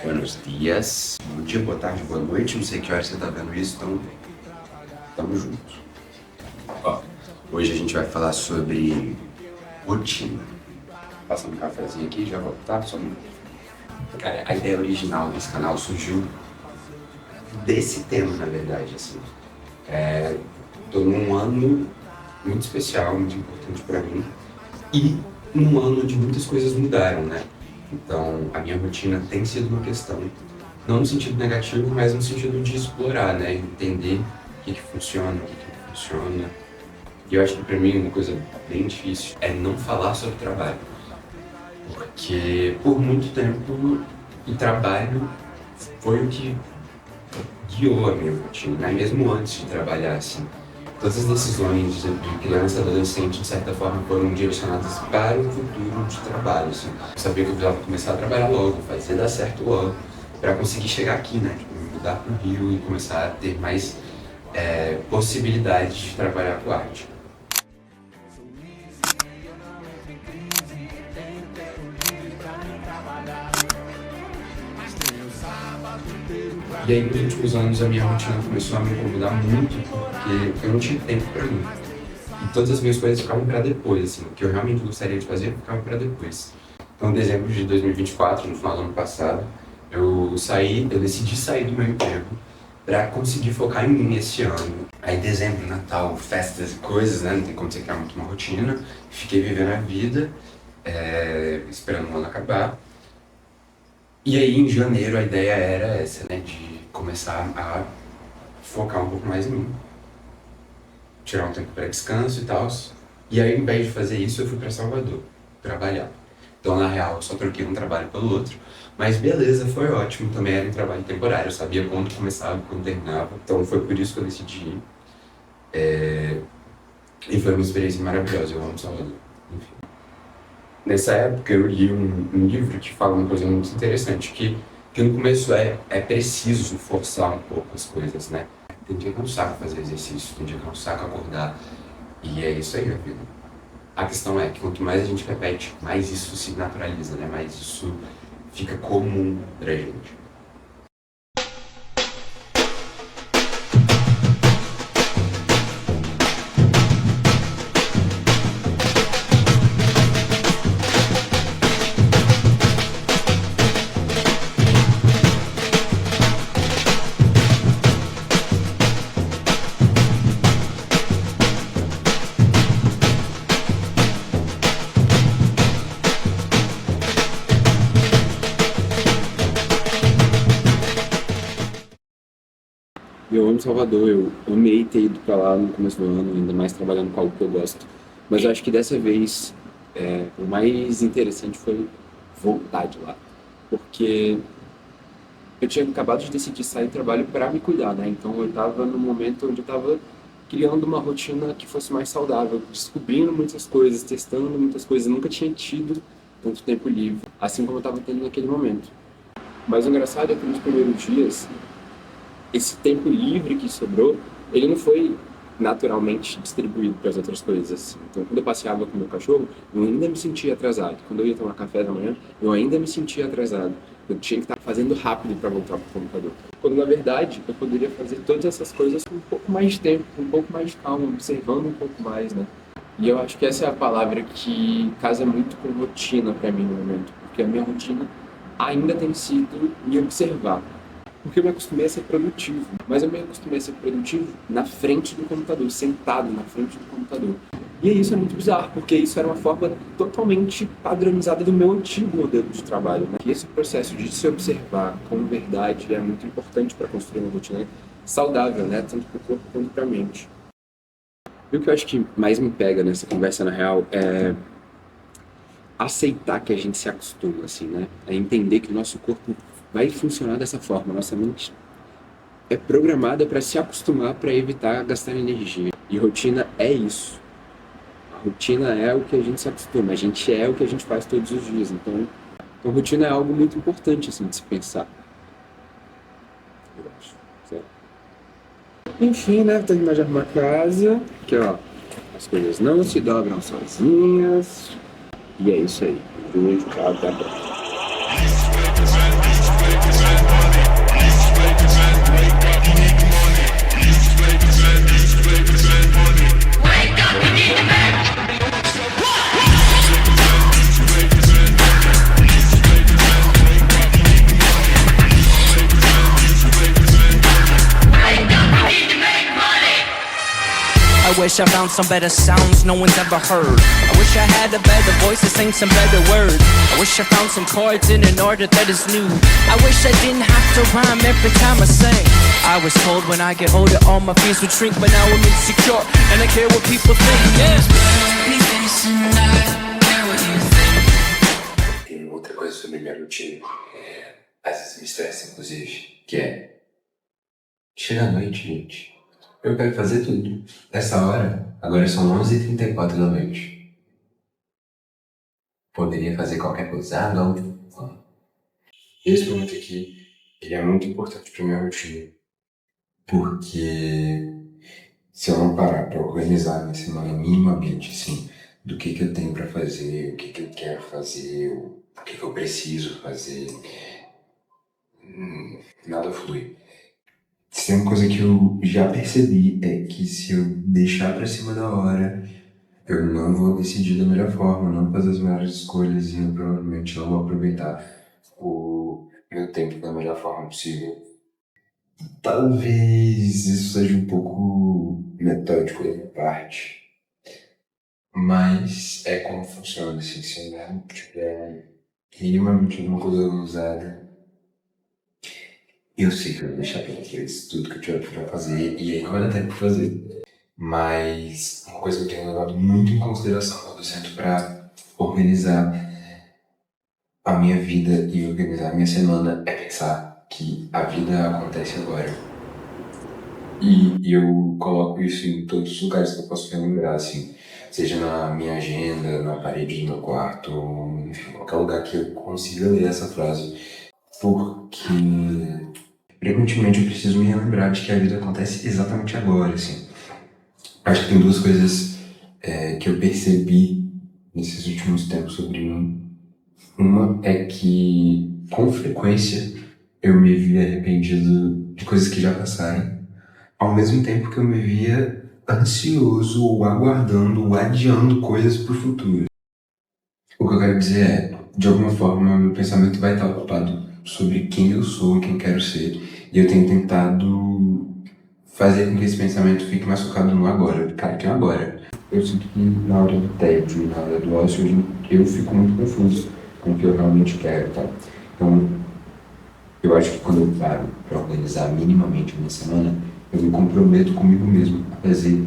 Buenos dias, bom dia, boa tarde, boa noite, não sei que hora você tá vendo isso, então tamo junto. Ó, hoje a gente vai falar sobre rotina. Passando um cafezinho aqui, já vou, tá? Só um... Cara, a ideia original desse canal surgiu desse tema, na verdade, assim. Tô num ano muito especial, muito importante pra mim, e num ano onde muitas coisas mudaram, né? Então, a minha rotina tem sido uma questão, não no sentido negativo, mas no sentido de explorar, né? Entender o que funciona, o que não funciona. E eu acho que pra mim uma coisa bem difícil é não falar sobre trabalho. Porque por muito tempo o trabalho foi o que guiou a minha rotina, né? Mesmo antes de trabalhar, assim. Todas as decisões de criança e adolescente, de certa forma, foram direcionadas para o futuro de trabalho. Assim. Eu sabia que eu precisava começar a trabalhar logo, fazer dar certo logo, para conseguir chegar aqui, né? Tipo, me mudar para o Rio e começar a ter mais possibilidades de trabalhar com arte. E aí, nos últimos anos, a minha rotina começou a me incomodar muito, porque eu não tinha tempo para mim. E todas as minhas coisas ficavam para depois, assim, o que eu realmente gostaria de fazer ficava para depois. Então, em dezembro de 2024, no final do ano passado, eu decidi sair do meu emprego para conseguir focar em mim esse ano. Aí, dezembro, Natal, festas e coisas, né, não tem como você criar muito uma rotina. Fiquei vivendo a vida, esperando o ano acabar. E aí, em janeiro, a ideia era essa, né, de começar a focar um pouco mais em mim. Tirar um tempo para descanso e tal. E aí, ao invés de fazer isso, eu fui para Salvador trabalhar. Então, na real, eu só troquei um trabalho pelo outro. Mas beleza, foi ótimo. Também era um trabalho temporário. Eu sabia quando começava, quando terminava. Então, foi por isso que eu decidi ir. E foi uma experiência maravilhosa. Eu amo Salvador. Enfim. Nessa época, eu li um livro que fala uma coisa muito interessante. Que no começo é preciso forçar um pouco as coisas, né? Tem dia que é um saco fazer exercício, tem dia que é um saco acordar. E é isso aí, a vida. A questão é que quanto mais a gente repete, mais isso se naturaliza, né? Mais isso fica comum pra gente. Eu amo Salvador, eu amei ter ido pra lá no começo do ano, ainda mais trabalhando com algo que eu gosto. Mas eu acho que dessa vez o mais interessante foi voltar de lá. Porque eu tinha acabado de decidir sair do trabalho para me cuidar, né? Então eu estava num momento onde eu estava criando uma rotina que fosse mais saudável, descobrindo muitas coisas, testando muitas coisas. Eu nunca tinha tido tanto tempo livre, assim como eu estava tendo naquele momento. Mas o engraçado é que nos primeiros dias esse tempo livre que sobrou, ele não foi naturalmente distribuído para as outras coisas, assim. Então, quando eu passeava com o meu cachorro, eu ainda me sentia atrasado. Quando eu ia tomar café da manhã, eu ainda me sentia atrasado. Eu tinha que estar fazendo rápido para voltar para o computador. Quando, na verdade, eu poderia fazer todas essas coisas com um pouco mais de tempo, com um pouco mais de calma, observando um pouco mais, né? E eu acho que essa é a palavra que casa muito com rotina para mim no momento, porque a minha rotina ainda tem sido me observar. Porque eu me acostumei a ser produtivo, mas eu me acostumei a ser produtivo na frente do computador, sentado na frente do computador. E isso é muito bizarro, porque isso era uma forma totalmente padronizada do meu antigo modelo de trabalho, né? E esse processo de se observar com verdade é muito importante para construir uma rotina saudável, né? Tanto para o corpo quanto para a mente. E o que eu acho que mais me pega nessa conversa, na real, é aceitar que a gente se acostuma, assim, né? É entender que o nosso corpo vai funcionar dessa forma. Nossa mente é programada para se acostumar, para evitar gastar energia. E rotina é isso. A rotina é o que a gente se acostuma. A gente é o que a gente faz todos os dias. Então rotina é algo muito importante assim, de se pensar. Eu acho. Certo? Enfim, né? Terminar de arrumar a casa. Aqui, ó. As coisas não se dobram sozinhas. E é isso aí. Beijo, tchau, até a próxima. wish I found some better sounds no one's ever heard. I wish I had a better voice to sing some better words. I wish I found some chords in an order that is new. I wish I didn't have to rhyme every time I sang. I was told when I get older all my fears would shrink, but now I'm insecure and I care what people think. Yeah. Tem outra coisa sobre minha rotina, às vezes me estressa inclusive, que é chega à noite, gente. Eu quero fazer tudo. Nessa hora, agora são 11h34 da noite. Poderia fazer qualquer coisa. Ah, não. Esse momento aqui, ele é muito importante pra minha rotina. Porque se eu não parar pra organizar minha semana minimamente, assim, do que eu tenho pra fazer, o que eu quero fazer, o que eu preciso fazer, nada flui. Se tem uma coisa que eu já percebi é que se eu deixar pra cima da hora, eu não vou decidir da melhor forma, não vou fazer as melhores escolhas e eu provavelmente não vou aproveitar o meu tempo da melhor forma possível. Talvez isso seja um pouco metódico da minha parte, mas é como funciona, assim, se eu não tiver minimamente alguma coisa organizada, eu sei que eu vou deixar pra depois tudo que eu tiver pra fazer e aí não vai dar tempo pra fazer. Mas uma coisa que eu tenho levado muito em consideração quando eu sento pra organizar a minha vida e organizar a minha semana é pensar que a vida acontece agora. E eu coloco isso em todos os lugares que eu posso relembrar, assim, seja na minha agenda, na parede do meu quarto, enfim, qualquer lugar que eu consiga ler essa frase. Porque frequentemente eu preciso me relembrar de que a vida acontece exatamente agora, assim. Acho que tem duas coisas que eu percebi nesses últimos tempos sobre mim. Uma é que, com frequência, eu me via arrependido de coisas que já passaram, ao mesmo tempo que eu me via ansioso ou aguardando ou adiando coisas pro futuro. O que eu quero dizer é, de alguma forma, meu pensamento vai estar ocupado sobre quem eu sou, quem quero ser, e eu tenho tentado fazer com que esse pensamento fique mais focado no agora, cara, que é agora. Eu sinto que na hora do tédio e na hora do ócio, eu fico muito confuso com o que eu realmente quero, tá? Então, eu acho que quando eu paro pra organizar minimamente a minha semana, eu me comprometo comigo mesmo a fazer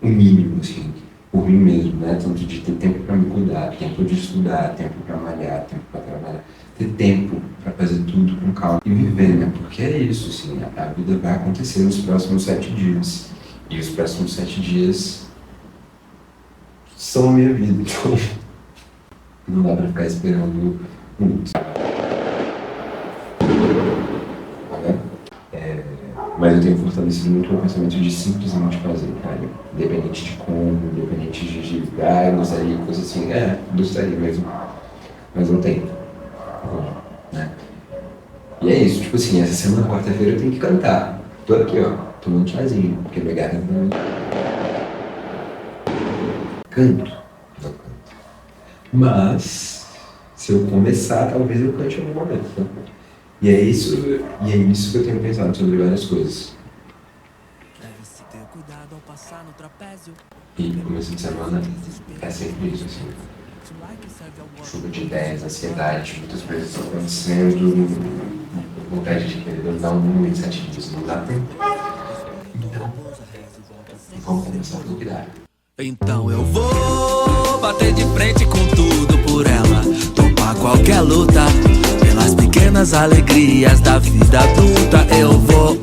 o mínimo, assim, por mim mesmo, né? Tanto de ter tempo pra me cuidar, tempo de estudar, tempo pra malhar, tempo pra trabalhar, ter tempo pra fazer tudo com calma e viver, né? Porque é isso, assim, a vida vai acontecer nos próximos 7 dias. E os próximos 7 dias são a minha vida, então não dá pra ficar esperando muito. Mas eu tenho fortalecido muito o pensamento de simplesmente fazer, cara. Independente de como, independente de eu gostaria, coisa assim, gostaria mesmo. Mas não tem. Né? E é isso, tipo assim, essa semana, quarta-feira, eu tenho que cantar. Tô aqui, ó, tomando chazinho, porque minha garganta não... Canto. Não canto. Mas, se eu começar, talvez eu cante em algum momento, tá? E é isso que eu tenho pensado sobre várias coisas. E começo de semana é sempre isso, assim. Chuva de ideias, ansiedade, muitas coisas estão acontecendo, vontade de querer dar um mundo em 7 dias, não dá tempo. Então, vamos começar pelo que dá. Então eu vou bater de frente com tudo por ela, topar qualquer luta, pelas pequenas alegrias da vida adulta. Eu vou,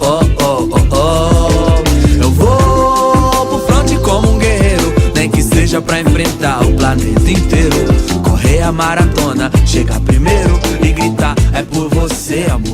eu vou pro fronte como um guerreiro, nem que seja pra enfrentar o planeta inteiro. Correr a maratona, chegar primeiro e gritar, é por você, amor.